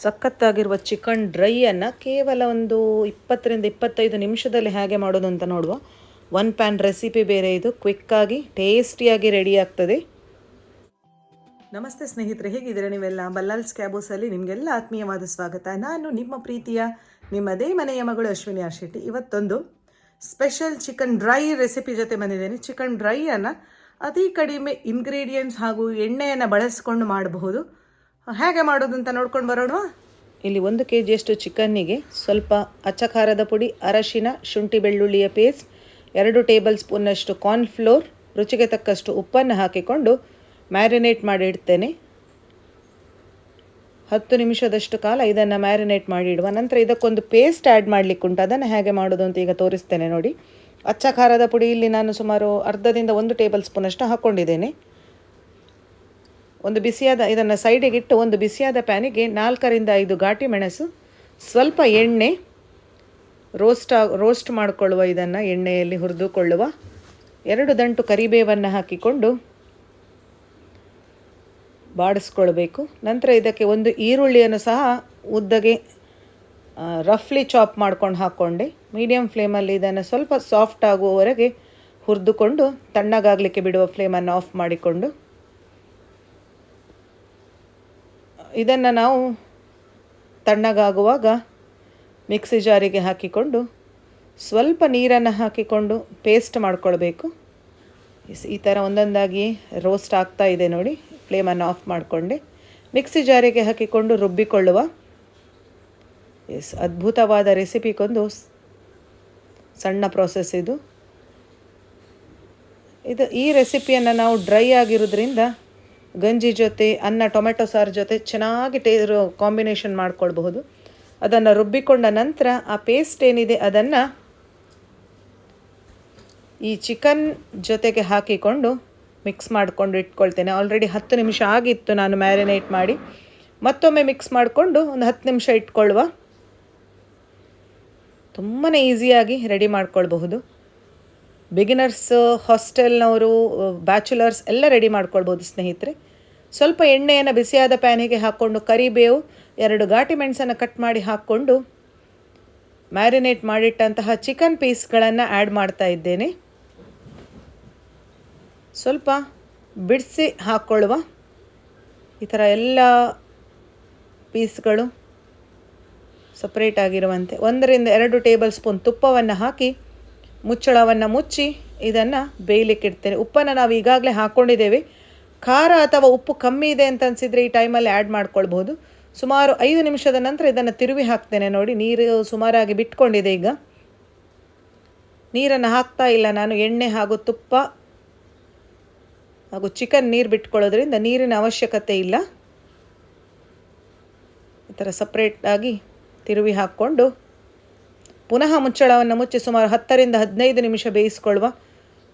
ಸಖತ್ತಾಗಿರುವ chicken ಡ್ರೈಯನ್ನು ಕೇವಲ ಒಂದು 20-25 ನಿಮಿಷದಲ್ಲಿ ಹೇಗೆ ಮಾಡೋದು ಅಂತ ನೋಡುವ. ಒನ್ ಪ್ಯಾನ್ ರೆಸಿಪಿ ಬೇರೆ ಇದು, ಕ್ವಿಕ್ಕಾಗಿ ಟೇಸ್ಟಿಯಾಗಿ ರೆಡಿ ಆಗ್ತದೆ. ನಮಸ್ತೆ ಸ್ನೇಹಿತರೆ, ಹೇಗಿದ್ದೀರಾ ನೀವೆಲ್ಲ? ಬಲ್ಲಾಲ್ಸ್ ಕ್ಯಾಬೋಸಲ್ಲಿ ನಿಮಗೆಲ್ಲ ಆತ್ಮೀಯವಾದ ಸ್ವಾಗತ. ನಾನು ನಿಮ್ಮ ಪ್ರೀತಿಯ ನಿಮ್ಮದೇ ಮನೆಯ ಮಗಳು ಅಶ್ವಿನಿ ಆರ್ ಶೆಟ್ಟಿ. ಇವತ್ತೊಂದು ಸ್ಪೆಷಲ್ ಚಿಕನ್ ಡ್ರೈ ರೆಸಿಪಿ ಜೊತೆ ಬಂದಿದ್ದೇನೆ. ಚಿಕನ್ ಡ್ರೈಯನ್ನು ಅತಿ ಕಡಿಮೆ ಇಂಗ್ರೀಡಿಯೆಂಟ್ಸ್ ಹಾಗೂ ಎಣ್ಣೆಯನ್ನು ಬಳಸ್ಕೊಂಡು ಮಾಡಬಹುದು. ಹೇಗೆ ಮಾಡೋದು ಅಂತ ನೋಡ್ಕೊಂಡು ಬರೋಣ. ಇಲ್ಲಿ 1 kg ಚಿಕನ್ನಿಗೆ ಸ್ವಲ್ಪ ಅಚ್ಚ ಖಾರದ ಪುಡಿ, ಅರಶಿನ, ಶುಂಠಿ ಬೆಳ್ಳುಳ್ಳಿಯ ಪೇಸ್ಟ್, 2 ಟೇಬಲ್ ಸ್ಪೂನ್ನಷ್ಟು ಕಾರ್ನ್ಫ್ಲೋರ್, ರುಚಿಗೆ ತಕ್ಕಷ್ಟು ಉಪ್ಪನ್ನು ಹಾಕಿಕೊಂಡು ಮ್ಯಾರಿನೇಟ್ ಮಾಡಿ ಇಡ್ತೇನೆ. 10 ನಿಮಿಷದಷ್ಟು ಕಾಲ ಇದನ್ನು ಮ್ಯಾರಿನೇಟ್ ಮಾಡಿ ಇಡುವ. ನಂತರ ಇದಕ್ಕೊಂದು ಪೇಸ್ಟ್ ಆ್ಯಡ್ ಮಾಡಲಿಕ್ಕುಂಟು. ಅದನ್ನು ಹೇಗೆ ಮಾಡೋದು ಅಂತ ಈಗ ತೋರಿಸ್ತೇನೆ ನೋಡಿ. ಅಚ್ಚ ಖಾರದ ಪುಡಿ ಇಲ್ಲಿ ನಾನು ಸುಮಾರು ಅರ್ಧದಿಂದ 1 ಟೇಬಲ್ ಸ್ಪೂನಷ್ಟು ಹಾಕ್ಕೊಂಡಿದ್ದೇನೆ. ಒಂದು ಬಿಸಿಯಾದ ಇದನ್ನು ಸೈಡಿಗೆ ಇಟ್ಟು ಒಂದು ಬಿಸಿಯಾದ ಪ್ಯಾನಿಗೆ 4ರಿಂದ 5 ಘಾಟಿ ಮೆಣಸು, ಸ್ವಲ್ಪ ಎಣ್ಣೆ, ರೋಸ್ಟ್ ಮಾಡಿಕೊಳ್ಳುವ, ಇದನ್ನು ಎಣ್ಣೆಯಲ್ಲಿ ಹುರಿದುಕೊಳ್ಳುವ, 2 ದಂಟು ಕರಿಬೇವನ್ನು ಹಾಕಿಕೊಂಡು ಬಾಡಿಸ್ಕೊಳ್ಬೇಕು. ನಂತರ ಇದಕ್ಕೆ 1 ಈರುಳ್ಳಿಯನ್ನು ಸಹ ಉದ್ದಗೆ ರಫ್ಲಿ ಚಾಪ್ ಮಾಡ್ಕೊಂಡು ಹಾಕ್ಕೊಂಡೆ. ಮೀಡಿಯಮ್ ಫ್ಲೇಮಲ್ಲಿ ಇದನ್ನು ಸ್ವಲ್ಪ ಸಾಫ್ಟ್ ಆಗುವವರೆಗೆ ಹುರಿದುಕೊಂಡು ತಣ್ಣಗಾಗಲಿಕ್ಕೆ ಬಿಡುವ. ಫ್ಲೇಮನ್ನು ಆಫ್ ಮಾಡಿಕೊಂಡು ಇದನ್ನು ನಾವು ತಣ್ಣಗಾಗುವಾಗ ಮಿಕ್ಸಿ ಜಾರಿಗೆ ಹಾಕಿಕೊಂಡು ಸ್ವಲ್ಪ ನೀರನ್ನು ಹಾಕಿಕೊಂಡು ಪೇಸ್ಟ್ ಮಾಡಿಕೊಳ್ಬೇಕು. ಈ ಥರ ಒಂದೊಂದಾಗಿ ರೋಸ್ಟ್ ಆಗ್ತಾ ಇದೆ ನೋಡಿ. ಫ್ಲೇಮನ್ನು ಆಫ್ ಮಾಡಿಕೊಂಡೆ ಮಿಕ್ಸಿ ಜಾರಿಗೆ ಹಾಕಿಕೊಂಡು ರುಬ್ಬಿಕೊಳ್ಳುವ. ಅದ್ಭುತವಾದ ರೆಸಿಪಿಗೊಂದು ಸಣ್ಣ ಪ್ರೋಸೆಸ್ ಇದು. ಈ ರೆಸಿಪಿಯನ್ನು ನಾವು ಡ್ರೈ ಆಗಿರೋದ್ರಿಂದ ಗಂಜಿ ಜೊತೆ, ಅನ್ನ, ಟೊಮೆಟೊ ಸಾರು ಜೊತೆ ಚೆನ್ನಾಗಿ ಕಾಂಬಿನೇಷನ್ ಮಾಡ್ಕೊಳ್ಬಹುದು. ಅದನ್ನು ರುಬ್ಬಿಕೊಂಡ ನಂತರ ಆ ಪೇಸ್ಟ್ ಏನಿದೆ ಅದನ್ನು ಈ ಚಿಕನ್ ಜೊತೆಗೆ ಹಾಕಿಕೊಂಡು ಮಿಕ್ಸ್ ಮಾಡಿಕೊಂಡು ಇಟ್ಕೊಳ್ತೇನೆ. ಆಲ್ರೆಡಿ 10 ನಿಮಿಷ ಆಗಿತ್ತು ನಾನು ಮ್ಯಾರಿನೇಟ್ ಮಾಡಿ. ಮತ್ತೊಮ್ಮೆ ಮಿಕ್ಸ್ ಮಾಡಿಕೊಂಡು ಒಂದು 10 ನಿಮಿಷ ಇಟ್ಕೊಳ್ಳುವ. ತುಂಬಾ ಈಸಿಯಾಗಿ ರೆಡಿ ಮಾಡ್ಕೊಳ್ಬಹುದು. ಬಿಗಿನರ್ಸ್, ಹಾಸ್ಟೆಲ್ನವರು, ಬ್ಯಾಚುಲರ್ಸ್ ಎಲ್ಲ ರೆಡಿ ಮಾಡ್ಕೊಳ್ಬೋದು ಸ್ನೇಹಿತರೆ. ಸ್ವಲ್ಪ ಎಣ್ಣೆಯನ್ನು ಬಿಸಿಯಾದ ಪ್ಯಾನಿಗೆ ಹಾಕ್ಕೊಂಡು ಕರಿಬೇವು, 2 ಘಾಟಿ ಮೆಣಸನ್ನು ಕಟ್ ಮಾಡಿ ಹಾಕ್ಕೊಂಡು ಮ್ಯಾರಿನೇಟ್ ಮಾಡಿಟ್ಟಂತಹ ಚಿಕನ್ ಪೀಸ್ಗಳನ್ನು ಆ್ಯಡ್ ಮಾಡ್ತಾ ಇದ್ದೇನೆ. ಸ್ವಲ್ಪ ಬಿಡಿಸಿ ಹಾಕ್ಕೊಳ್ಳುವ. ಈ ಥರ ಎಲ್ಲ ಪೀಸ್ಗಳು ಸಪ್ರೇಟ್ ಆಗಿರುವಂತೆ 1ರಿಂದ 2 ಟೇಬಲ್ ಸ್ಪೂನ್ ತುಪ್ಪವನ್ನು ಹಾಕಿ ಮುಚ್ಚಳವನ್ನು ಮುಚ್ಚಿ ಇದನ್ನು ಬೇಯಲಿಕ್ಕೆ ಇಡ್ತೇನೆ. ಉಪ್ಪನ್ನು ನಾವು ಈಗಾಗಲೇ ಹಾಕ್ಕೊಂಡಿದ್ದೇವೆ. ಖಾರ ಅಥವಾ ಉಪ್ಪು ಕಮ್ಮಿ ಇದೆ ಅಂತ ಅನಿಸಿದರೆ ಈ ಟೈಮಲ್ಲಿ ಆ್ಯಡ್ ಮಾಡ್ಕೊಳ್ಬೋದು. ಸುಮಾರು 5 ನಿಮಿಷದ ನಂತರ ಇದನ್ನು ತಿರುವಿ ಹಾಕ್ತೇನೆ ನೋಡಿ. ನೀರು ಸುಮಾರಾಗಿ ಬಿಟ್ಕೊಂಡಿದೆ. ಈಗ ನೀರನ್ನು ಹಾಕ್ತಾ ಇಲ್ಲ ನಾನು. ಎಣ್ಣೆ ಹಾಗೂ ತುಪ್ಪ ಹಾಗೂ ಚಿಕನ್ ನೀರು ಬಿಟ್ಕೊಳ್ಳೋದ್ರಿಂದ ನೀರಿನ ಅವಶ್ಯಕತೆ ಇಲ್ಲ. ಈ ಥರ ಸಪ್ರೇಟಾಗಿ ತಿರುವಿ ಹಾಕ್ಕೊಂಡು ಪುನಃ ಮುಚ್ಚಳವನ್ನು ಮುಚ್ಚಿ ಸುಮಾರು 10ರಿಂದ 15 ನಿಮಿಷ ಬೇಯಿಸ್ಕೊಳ್ಳುವ.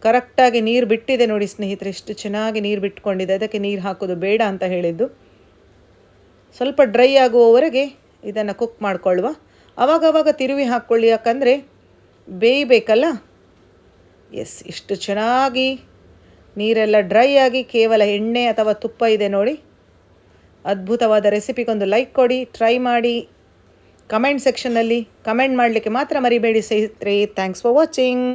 ಕರೆಕ್ಟಾಗಿ ನೀರು ಬಿಟ್ಟಿದೆ ನೋಡಿ ಸ್ನೇಹಿತರೆ, ಎಷ್ಟು ಚೆನ್ನಾಗಿ ನೀರು ಬಿಟ್ಕೊಂಡಿದೆ. ಅದಕ್ಕೆ ನೀರು ಹಾಕೋದು ಬೇಡ ಅಂತ ಹೇಳಿದ್ದು. ಸ್ವಲ್ಪ ಡ್ರೈ ಆಗುವವರೆಗೆ ಇದನ್ನು ಕುಕ್ ಮಾಡಿಕೊಳ್ಳುವ. ಆವಾಗವಾಗ ತಿರುವಿ ಹಾಕ್ಕೊಳ್ಳಿ, ಯಾಕಂದರೆ ಬೇಯಬೇಕಲ್ಲ. ಇಷ್ಟು ಚೆನ್ನಾಗಿ ನೀರೆಲ್ಲ ಡ್ರೈ ಆಗಿ ಕೇವಲ ಎಣ್ಣೆ ಅಥವಾ ತುಪ್ಪ ಇದೆ ನೋಡಿ. ಅದ್ಭುತವಾದ ರೆಸಿಪಿಗೊಂದು ಲೈಕ್ ಕೊಡಿ, ಟ್ರೈ ಮಾಡಿ. ಕಮೆಂಟ್ ಸೆಕ್ಷನ್ನಲ್ಲಿ ಕಮೆಂಟ್ ಮಾಡಲಿಕ್ಕೆ ಮಾತ್ರ ಮರಿಬೇಡಿ ಸ್ನೇಹಿತರೆ. Thanks for watching.